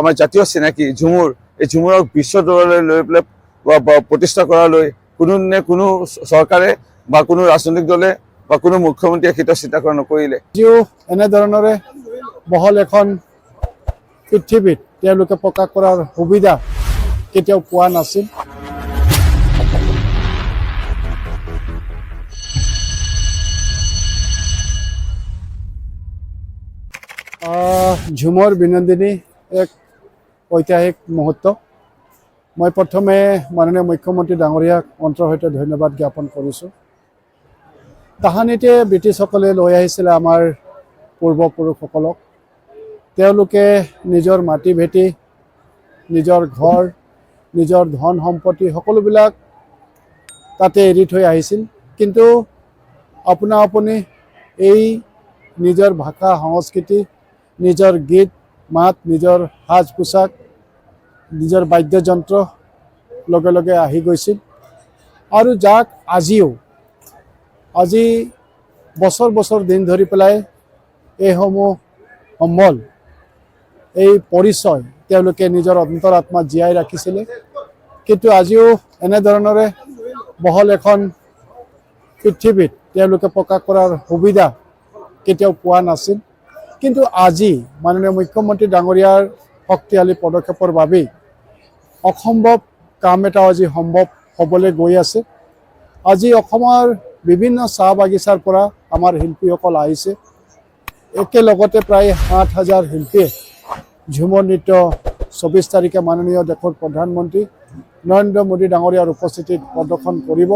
আমাৰ জাতীয় চিনাকি ঝুমুৰ, এই ঝুমুৰক বিশ্ব দৰবাৰলৈ লৈ পেলাই প্ৰতিষ্ঠা কৰালৈ কোনো চৰকাৰে বা কোনো ৰাজনৈতিক দলে বা কোনো মুখ্যমন্ত্ৰীয়ে কেতিয়াও চিন্তা কৰা নকৰিলে। যদিও এনেধৰণৰে বহল এখন পৃথিৱীত তেওঁলোকে প্ৰকাশ কৰাৰ সুবিধা কেতিয়াও পোৱা নাছিল। ঝুমৰ বিনন্দিনী এক ঐতিহাসিক মুহূৰ্ত। মই প্ৰথমে মাননীয় মুখ্যমন্ত্ৰী ডাঙৰীয়াক অন্তৰৰ সৈতে ধন্যবাদ জ্ঞাপন কৰিছোঁ। তাহানিতে ব্ৰিটিছসকলে লৈ আহিছিলে আমাৰ পূৰ্বপুৰুষসকলক। তেওঁলোকে নিজৰ মাটি ভেটি, নিজৰ ঘৰ, নিজৰ ধন সম্পত্তি সকলোবিলাক তাতে এৰি থৈ আহিছিল। কিন্তু আপোনা আপুনি এই নিজৰ ভাষা সংস্কৃতি, নিজৰ গীত মাত, নিজৰ সাজ পোছাক, নিজৰ বাদ্যযন্ত্ৰ লগে লগে আহি গৈছিল। আৰু যাক আজি বছৰ বছৰ দিন ধৰি পেলাই এইসমূহ সম্বল, এই পৰিচয় তেওঁলোকে নিজৰ অন্তৰাত্মাত জীয়াই ৰাখিছিলে। কিন্তু আজিও এনেধৰণৰে বহল এখন পৃথিৱীত তেওঁলোকে প্ৰকাশ কৰাৰ সুবিধা কেতিয়াও পোৱা নাছিল। কিন্তু আজি মাননীয় মুখ্যমন্ত্ৰী ডাঙৰীয়াৰ শক্তিশালী পদক্ষেপৰ বাবেই অসম্ভৱ কাম এটা আজি সম্ভৱ হ'বলৈ গৈ আছে। আজি অসমৰ বিভিন্ন চাহ বাগিচাৰ পৰা আমাৰ শিল্পীসকল আহিছে। একেলগতে প্ৰায় ৭,০০০ শিল্পীয়ে ঝুমৰ নৃত্য ২৪ তাৰিখে মাননীয় দেশৰ প্ৰধানমন্ত্ৰী নৰেন্দ্ৰ মোদী ডাঙৰীয়াৰ উপস্থিতিত প্ৰদৰ্শন কৰিব।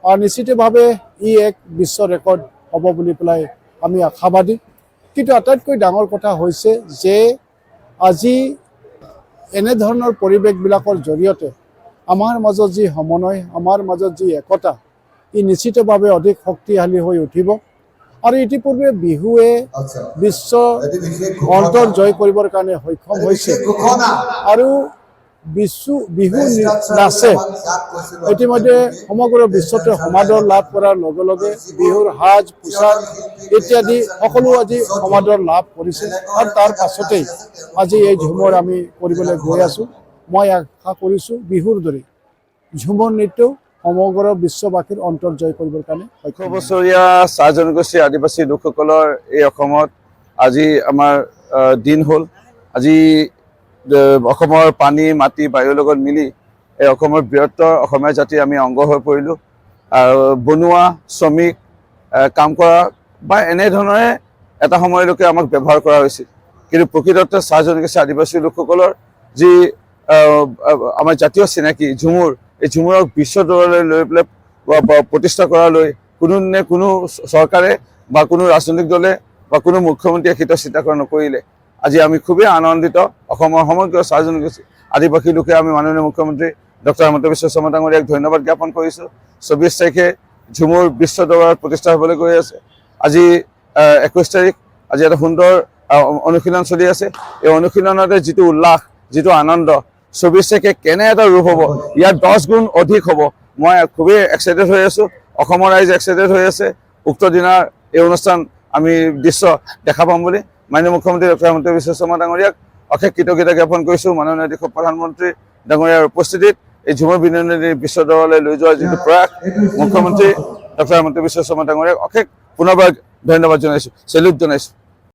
আৰু নিশ্চিতভাৱে ই এক বিশ্ব ৰেকৰ্ড হ'ব বুলি পেলাই আমি আশাবাদী। কিন্তু আটাইতকৈ ডাঙৰ কথা হৈছে যে আজি এনেধৰণৰ পৰিৱেশবিলাকৰ জৰিয়তে আমাৰ মাজত যি সমন্বয়, আমাৰ মাজত যি একতা, ই নিশ্চিতভাৱে অধিক শক্তিশালী হৈ উঠিব। আৰু ইতিপূৰ্বে বিহুৱে বিশ্ব অন্তৰ জয় কৰিবৰ কাৰণে সক্ষম হৈছে। আৰু বিহু নাচে ইতিমধ্যে সমগ্ৰ বিশ্বতে সমাদৰ লাভ কৰাৰ লগে লগে বিহুৰ সাজ পোছাক ইত্যাদি সকলো আজি সমাদৰ লাভ কৰিছে। আৰু তাৰ পাছতেই আজি এই ঝুমৰ আমি কৰিবলৈ গৈ আছোঁ। মই আশা কৰিছোঁ বিহুৰ দৰে ঝুমৰ নৃত্যও সমগ্ৰ বিশ্ববাসীৰ অন্তৰ জয় কৰিবৰ কাৰণে ১০০ বছৰীয়া চাহ জনগোষ্ঠী আদিবাসী লোকসকলৰ এই অসমত আজি আমাৰ দিন হ'ল। আজি অসমৰ পানী মাটি বায়ুৰ লগত মিলি এই অসমৰ বৃহত্তৰ অসমীয়া জাতিৰ আমি অংগ হৈ পৰিলোঁ। আৰু বনোৱা শ্ৰমিক কাম কৰা বা এনেধৰণৰে এটা সময়লৈকে আমাক ব্যৱহাৰ কৰা হৈছিল। কিন্তু প্ৰকৃততে চাহ জনগোষ্ঠী আদিবাসী লোকসকলৰ যি আমাৰ জাতীয় চিনাকি ঝুমুৰ, এই ঝুমুৰক বিশ্ব দৰবাৰলৈ লৈ পেলাই প্ৰতিষ্ঠা কৰালৈ কোনো চৰকাৰে বা কোনো ৰাজনৈতিক দলে বা কোনো মুখ্যমন্ত্ৰীয়ে কেতিয়াও চিন্তা কৰা নকৰিলে। আজি আমি খুবেই আনন্দিত। অসমৰ সমগ্ৰ চাহ জনগোষ্ঠী আদিবাসী লোকে আমি মাননীয় মুখ্যমন্ত্ৰী ডক্টৰ হিমন্ত বিশ্ব শৰ্মা ডাঙৰীয়াক ধন্যবাদ জ্ঞাপন কৰিছোঁ। ২৪ তাৰিখে ঝুমুৰ বিশ্ব দৰবাৰত প্ৰতিষ্ঠা হ'বলৈ গৈ আছে। আজি ২১ তাৰিখ, আজি এটা সুন্দৰ অনুশীলন চলি আছে। এই অনুশীলনতে যিটো উল্লাস, যিটো আনন্দ, ২৪ তাৰিখে কেনে এটা ৰূপ হ'ব, ইয়াৰ ১০ গুণ অধিক হ'ব। মই খুবেই এক্সাইটেড হৈ আছোঁ। অসমৰ ৰাইজ এক্সাইটেড হৈ আছে। উক্ত দিনাৰ এই অনুষ্ঠান আমি দৃশ্য দেখা পাম বুলি মাননীয় মুখ্যমন্ত্ৰী ডক্টৰ হিমন্ত বিশ্ব শৰ্মা ডাঙৰীয়াক অশেষ কৃতজ্ঞতা জ্ঞাপন কৰিছোঁ। মাননীয় দেশৰ প্ৰধানমন্ত্ৰী ডাঙৰীয়াৰ উপস্থিতিত এই ঝুমৰ বিনন্দিনী বিশ্ব দৰবাৰলৈ লৈ যোৱাৰ যিটো প্ৰয়াস, মুখ্যমন্ত্ৰী ডক্টৰ হিমন্ত বিশ্ব শৰ্মা ডাঙৰীয়াক অশেষ পুনৰবাৰ ধন্যবাদ জনাইছোঁ, চেল্যুট জনাইছোঁ।